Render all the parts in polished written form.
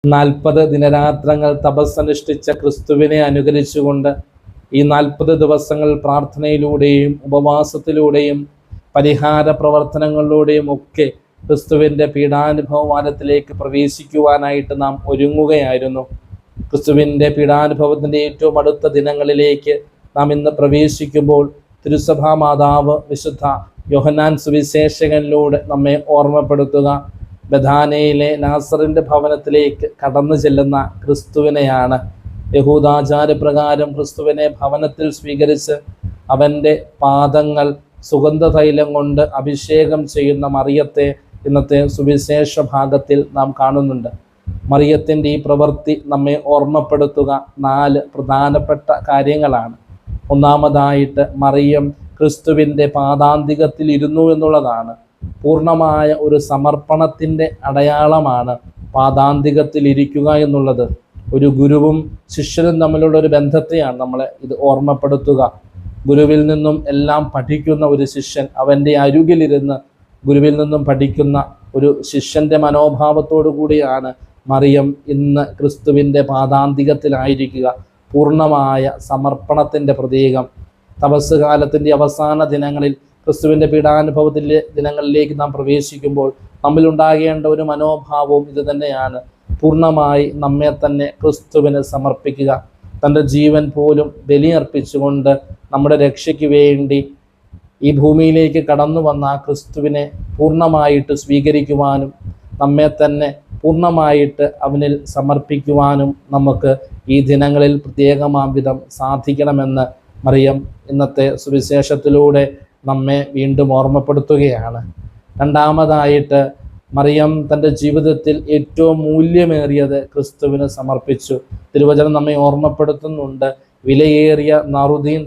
40 ദിനരാത്രങ്ങൾ തപസ്സനുഷ്ഠിച്ച ക്രിസ്തുവിനെ അനുകരിച്ചുകൊണ്ട് ഈ 40 ദിവസങ്ങൾ പ്രാർത്ഥനയിലൂടെയും ഉപവാസത്തിലൂടെയും പരിഹാര പ്രവർത്തനങ്ങളിലൂടെയും ഒക്കെ ക്രിസ്തുവിൻ്റെ പീഡാനുഭവവാരത്തിലേക്ക് പ്രവേശിക്കുവാനായിട്ട് നാം ഒരുങ്ങുകയായിരുന്നു. ക്രിസ്തുവിൻ്റെ പീഡാനുഭവത്തിൻ്റെ ഏറ്റവും അടുത്ത ദിനങ്ങളിലേക്ക് നാം ഇന്ന് പ്രവേശിക്കുമ്പോൾ തിരുസഭാ മാതാവ് വിശുദ്ധ യോഹന്നാൻ സുവിശേഷകനിലൂടെ നമ്മെ ഓർമ്മപ്പെടുത്തുക ബഥാനയിലെ നാസറിൻ്റെ ഭവനത്തിലേക്ക് കടന്നു ചെല്ലുന്ന ക്രിസ്തുവിനെയാണ്. യഹൂദാചാരപ്രകാരം ക്രിസ്തുവിനെ ഭവനത്തിൽ സ്വീകരിച്ച് അവൻ്റെ പാദങ്ങൾ സുഗന്ധതൈലം കൊണ്ട് അഭിഷേകം ചെയ്യുന്ന മറിയത്തെ ഇന്നത്തെ സുവിശേഷ ഭാഗത്തിൽ നാം കാണുന്നുണ്ട്. മറിയത്തിൻ്റെ ഈ പ്രവൃത്തി നമ്മെ ഓർമ്മപ്പെടുത്തുക 4 പ്രധാനപ്പെട്ട കാര്യങ്ങളാണ്. ഒന്നാമതായിട്ട് മറിയം ക്രിസ്തുവിൻ്റെ പാദാന്തികത്തിൽ ഇരുന്നു എന്നുള്ളതാണ്. പൂർണ്ണമായ ഒരു സമർപ്പണത്തിൻ്റെ അടയാളമാണ് പാദാന്തികത്തിൽ ഇരിക്കുക എന്നുള്ളത്. ഒരു ഗുരുവും ശിഷ്യനും തമ്മിലുള്ള ഒരു ബന്ധത്തെയാണ് നമ്മളെ ഇത് ഓർമ്മപ്പെടുത്തുക. ഗുരുവിൽ നിന്നും എല്ലാം പഠിക്കുന്ന ഒരു ശിഷ്യൻ അവൻ്റെ അരുകിലിരുന്ന് ഗുരുവിൽ നിന്നും പഠിക്കുന്ന ഒരു ശിഷ്യൻ്റെ മനോഭാവത്തോടു കൂടിയാണ് മറിയം ഇന്ന് ക്രിസ്തുവിൻ്റെ പാദാന്തികത്തിലായിരിക്കുക. പൂർണ്ണമായ സമർപ്പണത്തിൻ്റെ പ്രതീകം. തപസ് കാലത്തിൻ്റെ അവസാന ദിനങ്ങളിൽ ക്രിസ്തുവിൻ്റെ പീഡാനുഭവത്തിൻ്റെ ദിനങ്ങളിലേക്ക് നാം പ്രവേശിക്കുമ്പോൾ നമ്മിലുണ്ടാകേണ്ട ഒരു മനോഭാവവും ഇത് തന്നെയാണ്. പൂർണ്ണമായി നമ്മെ തന്നെ ക്രിസ്തുവിന് സമർപ്പിക്കുക. തൻ്റെ ജീവൻ പോലും ബലിയർപ്പിച്ചുകൊണ്ട് നമ്മുടെ രക്ഷയ്ക്ക് വേണ്ടി ഈ ഭൂമിയിലേക്ക് കടന്നു വന്ന ക്രിസ്തുവിനെ പൂർണ്ണമായിട്ട് സ്വീകരിക്കുവാനും നമ്മെ തന്നെ പൂർണ്ണമായിട്ട് അവനിൽ സമർപ്പിക്കുവാനും നമുക്ക് ഈ ദിനങ്ങളിൽ പ്രത്യേകമാം വിധം സാധിക്കണമെന്ന് മറിയം ഇന്നത്തെ സുവിശേഷത്തിലൂടെ നമ്മെ വീണ്ടും ഓർമ്മപ്പെടുത്തുകയാണ്. രണ്ടാമതായിട്ട് മറിയം തൻ്റെ ജീവിതത്തിൽ ഏറ്റവും മൂല്യമേറിയത് ക്രിസ്തുവിന് സമർപ്പിച്ചു. തിരുവചനം നമ്മെ ഓർമ്മപ്പെടുത്തുന്നുണ്ട്, വിലയേറിയ നറുദീൻ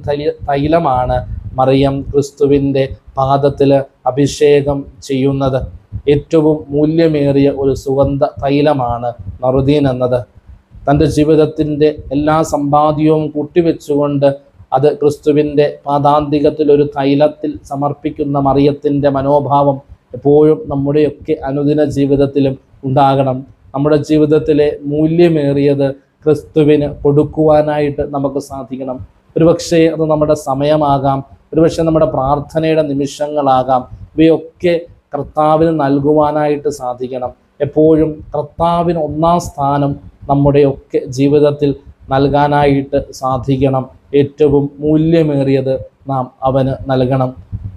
തൈലമാണ് മറിയം ക്രിസ്തുവിൻ്റെ പാദത്തിൽ അഭിഷേകം ചെയ്യുന്നത്. ഏറ്റവും മൂല്യമേറിയ ഒരു സുഗന്ധ തൈലമാണ് നറുദീൻ എന്നത്. തൻ്റെ ജീവിതത്തിൻ്റെ എല്ലാ സമ്പാദ്യവും കൂട്ടിവെച്ചുകൊണ്ട് അത് ക്രിസ്തുവിൻ്റെ പാദാന്തികത്തിൽ ഒരു തൈലത്തിൽ സമർപ്പിക്കുന്ന മറിയത്തിൻ്റെ മനോഭാവം എപ്പോഴും നമ്മുടെയൊക്കെ അനുദിന ജീവിതത്തിലും ഉണ്ടാകണം. നമ്മുടെ ജീവിതത്തിലെ മൂല്യമേറിയത് ക്രിസ്തുവിന് കൊടുക്കുവാനായിട്ട് നമുക്ക് സാധിക്കണം. ഒരുപക്ഷെ അത് നമ്മുടെ സമയമാകാം, ഒരുപക്ഷെ നമ്മുടെ പ്രാർത്ഥനയുടെ നിമിഷങ്ങളാകാം. ഇവയൊക്കെ കർത്താവിന് നൽകുവാനായിട്ട് സാധിക്കണം. എപ്പോഴും കർത്താവിന് ഒന്നാം സ്ഥാനം നമ്മുടെയൊക്കെ ജീവിതത്തിൽ നൽകാനായിട്ട് സാധിക്കണം. ഏറ്റവും മൂല്യമേറിയത് നാം അവന് നൽകണം.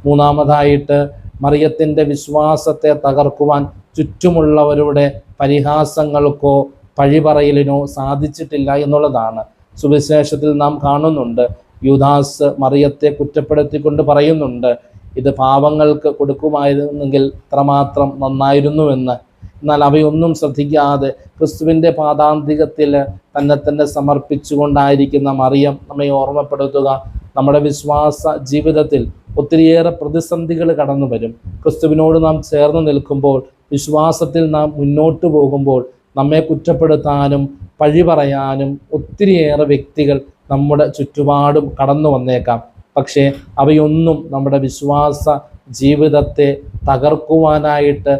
മൂന്നാമതായിട്ട് മറിയത്തിൻ്റെ വിശ്വാസത്തെ തകർക്കുവാൻ ചുറ്റുമുള്ളവരുടെ പരിഹാസങ്ങൾക്കോ പഴിപറയലിനോ സാധിച്ചിട്ടില്ല എന്നുള്ളതാണ്. സുവിശേഷത്തിൽ നാം കാണുന്നുണ്ട്, യൂദാസ് മറിയത്തെ കുറ്റപ്പെടുത്തിക്കൊണ്ട് പറയുന്നുണ്ട്, ഇത് പാവങ്ങൾക്ക് കൊടുക്കുമായിരുന്നെങ്കിൽ ഇത്രമാത്രം നന്നായിരുന്നുവെന്ന്. എന്നാൽ അവയൊന്നും ശ്രദ്ധിക്കാതെ ക്രിസ്തുവിൻ്റെ പാദാന്തികത്തിൽ തന്നെ സമർപ്പിച്ചുകൊണ്ടായിരിക്കുന്ന മറിയം നമ്മെ ഓർമ്മപ്പെടുത്തുക. നമ്മുടെ വിശ്വാസ ജീവിതത്തിൽ ഒത്തിരിയേറെ പ്രതിസന്ധികൾ കടന്നു വരും. ക്രിസ്തുവിനോട് നാം ചേർന്ന് നിൽക്കുമ്പോൾ, വിശ്വാസത്തിൽ നാം മുന്നോട്ട് പോകുമ്പോൾ നമ്മെ കുറ്റപ്പെടുത്താനും പഴി പറയാനും ഒത്തിരിയേറെ വ്യക്തികൾ നമ്മുടെ ചുറ്റുപാടും കടന്നു വന്നേക്കാം. പക്ഷേ അവയൊന്നും നമ്മുടെ വിശ്വാസ ജീവിതത്തെ തകർക്കുവാനായിട്ട്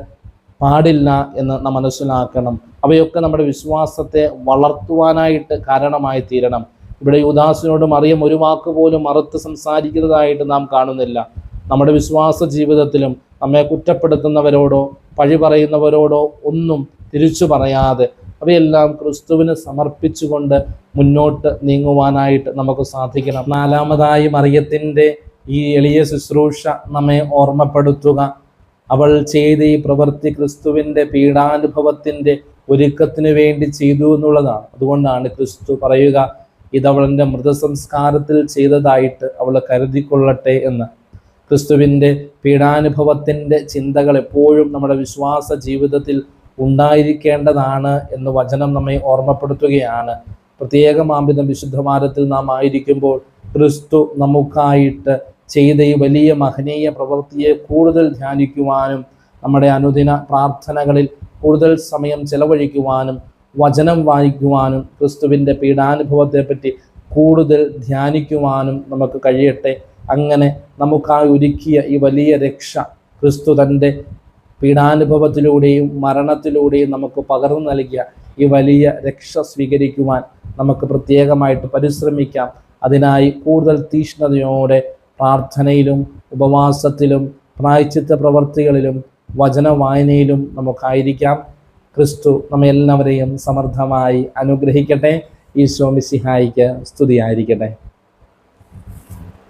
പാടില്ല എന്ന് നാം മനസ്സിലാക്കണം. അവയൊക്കെ നമ്മുടെ വിശ്വാസത്തെ വളർത്തുവാനായിട്ട് കാരണമായി തീരണം. ഇവിടെ യൂദാസിനോട് മറിയം ഒരു വാക്ക് പോലും മറുത്ത് സംസാരിക്കുന്നതായിട്ട് നാം കാണുന്നില്ല. നമ്മുടെ വിശ്വാസ ജീവിതത്തിലും നമ്മെ കുറ്റപ്പെടുത്തുന്നവരോടോ പഴി പറയുന്നവരോടോ ഒന്നും തിരിച്ചു പറയാതെ അവയെല്ലാം ക്രിസ്തുവിന് സമർപ്പിച്ചുകൊണ്ട് മുന്നോട്ട് നീങ്ങുവാനായിട്ട് നമുക്ക് സാധിക്കണം. നാലാമതായി മറിയത്തിൻ്റെ ഈ എളിയ ശുശ്രൂഷ നമ്മെ ഓർമ്മപ്പെടുത്തുക. അവൾ ചെയ്ത ഈ പ്രവൃത്തി ക്രിസ്തുവിൻ്റെ പീഡാനുഭവത്തിൻ്റെ ഒരുക്കത്തിന് വേണ്ടി ചെയ്തു എന്നുള്ളതാണ്. അതുകൊണ്ടാണ് ക്രിസ്തു പറയുക, ഇതവളൻ്റെ മൃതസംസ്കാരത്തിൽ ചെയ്തതായിട്ട് അവൾ കരുതിക്കൊള്ളട്ടെ എന്ന്. ക്രിസ്തുവിൻ്റെ പീഡാനുഭവത്തിൻ്റെ ചിന്തകൾ എപ്പോഴും നമ്മുടെ വിശ്വാസ ജീവിതത്തിൽ ഉണ്ടായിരിക്കേണ്ടതാണ് എന്ന് വചനം നമ്മെ ഓർമ്മപ്പെടുത്തുകയാണ്. പ്രത്യേകമാംവിധം വിശുദ്ധവാരത്തിൽ നാം ആയിരിക്കുമ്പോൾ ക്രിസ്തു നമുക്കായിട്ട് ചെയ്ത ഈ വലിയ മഹനീയ പ്രവൃത്തിയെ കൂടുതൽ ധ്യാനിക്കുവാനും നമ്മുടെ അനുദിന പ്രാർത്ഥനകളിൽ കൂടുതൽ സമയം ചെലവഴിക്കുവാനും വചനം വായിക്കുവാനും ക്രിസ്തുവിൻ്റെ പീഡാനുഭവത്തെപ്പറ്റി കൂടുതൽ ധ്യാനിക്കുവാനും നമുക്ക് കഴിയട്ടെ. അങ്ങനെ നമുക്കായി ഒരുക്കിയ ഈ വലിയ രക്ഷ ക്രിസ്തു തൻ്റെ പീഡാനുഭവത്തിലൂടെയും മരണത്തിലൂടെയും നമുക്ക് പകർന്നു നൽകിയ ഈ വലിയ രക്ഷ സ്വീകരിക്കുവാൻ നമുക്ക് പ്രത്യേകമായിട്ട് പരിശ്രമിക്കാം. അതിനായി കൂടുതൽ തീക്ഷ്ണതയോടെ പ്രാർത്ഥനയിലും ഉപവാസത്തിലും പ്രായശ്ചിത്ത പ്രവർത്തികളിലും വചന വായനയിലും നമുക്കായിരിക്കാം. ക്രിസ്തു നമ്മെല്ലാവരെയും സമൃദ്ധമായി അനുഗ്രഹിക്കട്ടെ. ഈശോ മിശിഹായിക്ക് സ്തുതിയായിരിക്കട്ടെ.